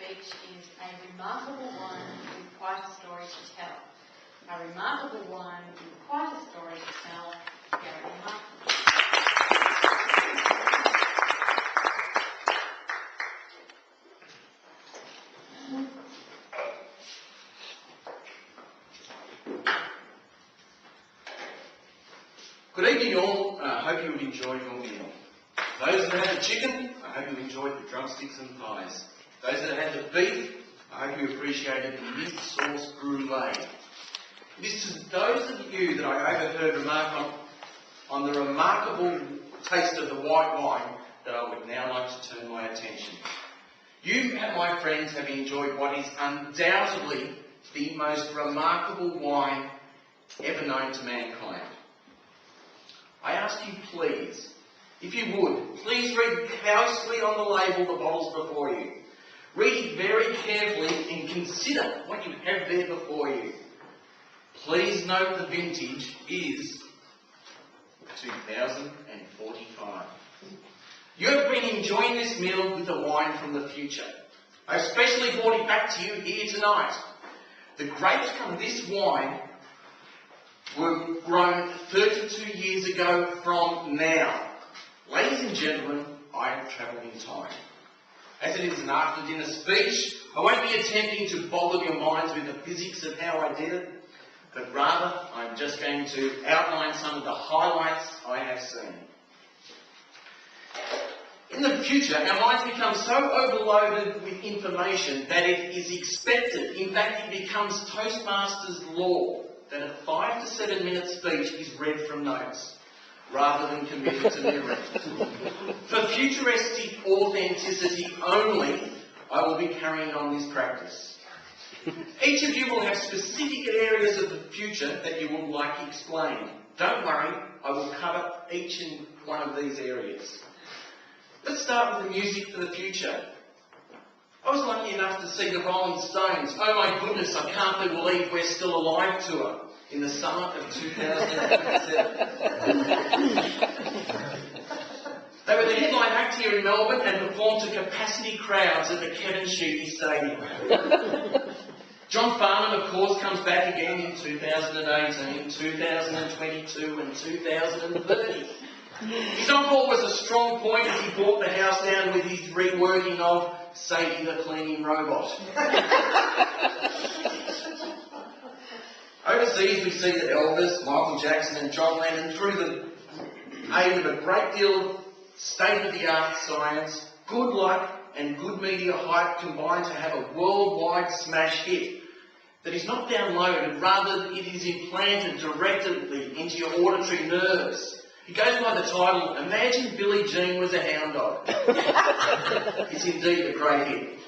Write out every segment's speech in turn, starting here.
speech is a remarkable one with quite a story to tell. A remarkable one with quite a story to tell. Very remarkable. Good evening all, I hope you would enjoy your meal. Those that had the chicken, I hope you enjoyed the drumsticks and pies. Those that had the beef, I hope you appreciated the mint sauce brulee. It is to those of you that I overheard remark on the remarkable taste of the white wine that I would now like to turn my attention. You, my friends, have enjoyed what is undoubtedly the most remarkable wine ever known to mankind. I ask you please, if you would, please read closely on the label the bottles before you. Read it very carefully and consider what you have there before you. Please note the vintage is 2045. You have been enjoying this meal with a wine from the future. I especially brought it back to you here tonight. The grapes from this wine were grown 32 years ago from now. Ladies and gentlemen, I have travelled in time. As it is an after-dinner speech, I won't be attempting to boggle your minds with the physics of how I did it, but rather I'm just going to outline some of the highlights I have seen. In the future, our minds become so overloaded with information that it is expected, in fact it becomes Toastmasters law, that a 5 to 7 minute speech is read from notes, rather than committed to memory. For futuristic authenticity only, I will be carrying on this practice. Each of you will have specific areas of the future that you would like explained. Don't worry, I will cover each and one of these areas. Let's start with the music for the future. I was lucky enough to see the Rolling Stones, oh my goodness, I can't believe we're still alive tour, in the summer of 2007. They were the headline act here in Melbourne and performed to capacity crowds at the Kevin Sheedy Stadium. John Farnham, of course, comes back again in 2018, 2022 and 2030. His encore was a strong point as he brought the house down with his reworking of Sadie the Cleaning Robot. Overseas we see that Elvis, Michael Jackson and John Lennon, through the aid of a great deal of state-of-the-art science, good luck and good media hype combine to have a worldwide smash hit that is not downloaded, rather it is implanted directly into your auditory nerves. It goes by the title, Imagine Billie Jean Was a Hound Dog. It's indeed a great hit.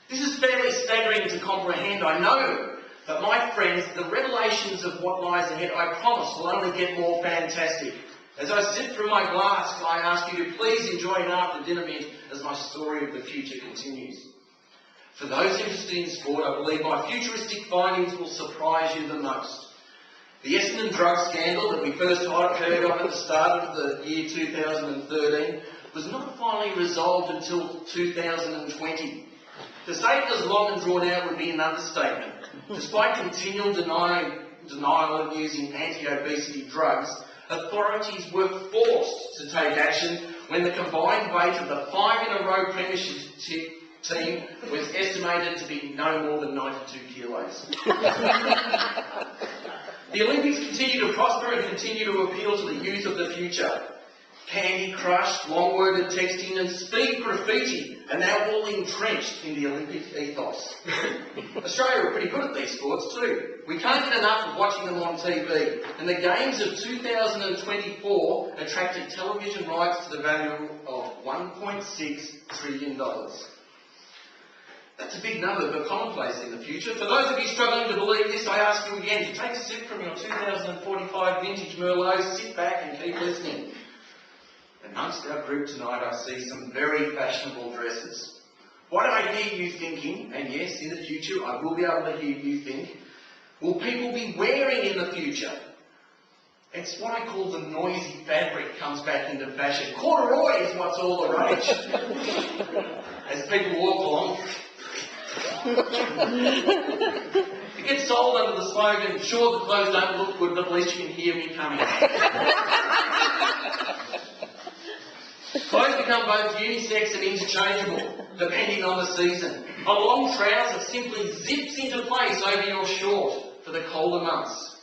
This is fairly staggering to comprehend, I know, but my friends, the revelations of what lies ahead, I promise, will only get more fantastic. As I sip through my glass, I ask you to please enjoy an after-dinner mint as my story of the future continues. For those interested in sport, I believe my futuristic findings will surprise you the most. The Essendon drug scandal that we first heard of at the start of the year 2013 was not finally resolved until 2020. To say it was long and drawn out would be an understatement. Despite continual denial of using anti-obesity drugs, authorities were forced to take action when the combined weight of the 5-in-a-row premiership team was estimated to be no more than 92 kilos. The Olympics continue to prosper and continue to appeal to the youth of the future. Candy Crush, long-worded texting and speed graffiti are now all entrenched in the Olympic ethos. Australia are pretty good at these sports too. We can't get enough of watching them on TV, and the Games of 2024 attracted television rights to the value of $1.6 trillion. That's a big number, but commonplace in the future. For those of you struggling to believe this, I ask you again to take a sip from your 2045 vintage Merlot, sit back and keep listening. Amongst our group tonight, I see some very fashionable dresses. What I hear you thinking, and yes, in the future, I will be able to hear you think, will people be wearing in the future? It's what I call the noisy fabric comes back into fashion. Corduroy is what's all the rage. As people walk along, It gets sold under the slogan, sure the clothes don't look good, but at least you can hear me coming. Clothes become both unisex and interchangeable, depending on the season. A long trouser simply zips into place over your short for the colder months.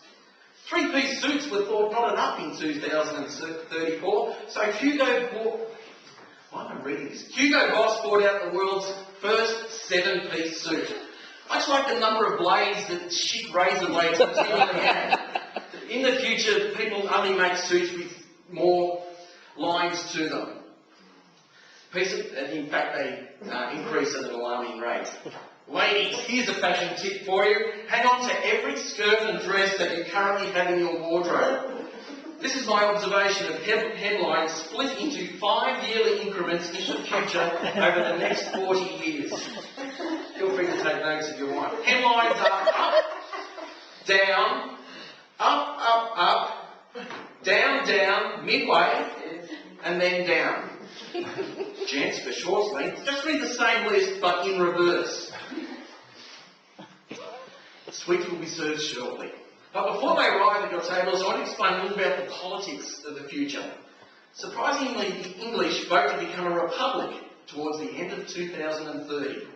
Three-piece suits were thought not enough in 2034, so Hugo Boss brought out the world's first 7-piece suit. Much like the number of blades that shit razor blades continually have. In the future, people only make suits with more lines to them. In fact, they increase at an alarming rate. Ladies, here's a fashion tip for you. Hang on to every skirt and dress that you currently have in your wardrobe. This is my observation of headlines split into 5 yearly increments in the future over the next 40 years. Feel free to take notes if you want. Headlines are up, down, up, down, midway, and then down. Gents, for short length, just read the same list but in reverse. Sweets will be served shortly. But before they arrive at your tables, I want to explain a little about the politics of the future. Surprisingly, the English vote to become a republic towards the end of 2030.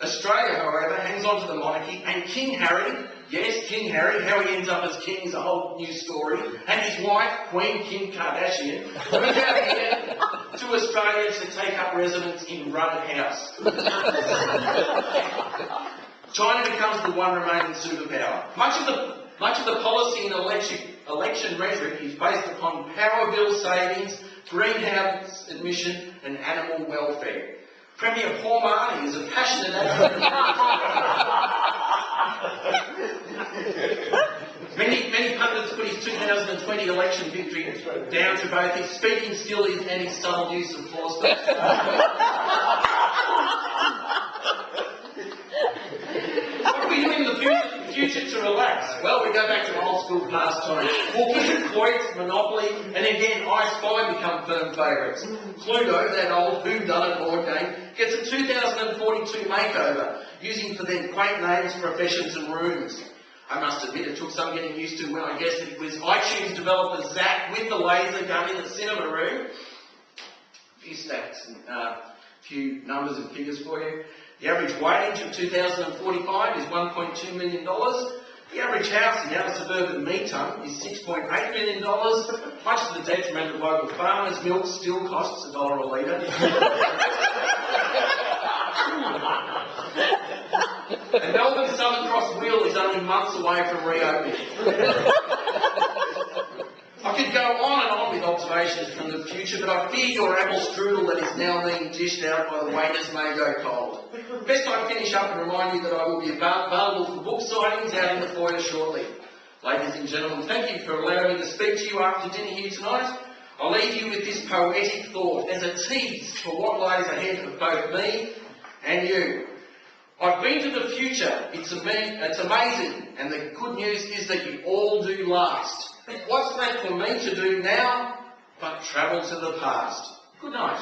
Australia, however, hangs on to the monarchy, and King Harry, yes, King Harry, how he ends up as king is a whole new story, and his wife, Queen Kim Kardashian, moved out here to Australia to take up residence in Rudd House. China becomes the one remaining superpower. Much of the policy in election rhetoric is based upon power bill savings, greenhouse emission and animal welfare. Premier Paul Marty is a passionate advocate. Many pundits put his 2020 election victory down to both his speaking skills and his subtle use of force. What do we do in the future to relax? Well, we go back to old school pastimes. Walking, quoits, Monopoly, and again, I Spy become firm favourites. Cluedo, that old whodunit board game, gets a 2042 makeover, using for their quaint names, professions and rooms. I must admit it took some getting used to when I guessed that it was iTunes developer Zach with the laser gun in the cinema room. A few stats and few numbers and figures for you. The average wage of 2045 is $1.2 million. The average house in outer suburban Meaton is $6.8 million, much to the detriment of local farmers. Milk still costs $1 a litre. And Melbourne's Southern Cross Wheel is only months away from reopening. I could go on and on with observations from the future, but I fear your apple strudel that is now being dished out by the waiters may go cold. Best I finish up and remind you that I will be available for book signings out in the foyer shortly. Ladies and gentlemen, thank you for allowing me to speak to you after dinner here tonight. I'll leave you with this poetic thought as a tease for what lies ahead of both me and you. I've been to the future, it's amazing, and the good news is that you all do last. What's left for me to do now but travel to the past? Good night.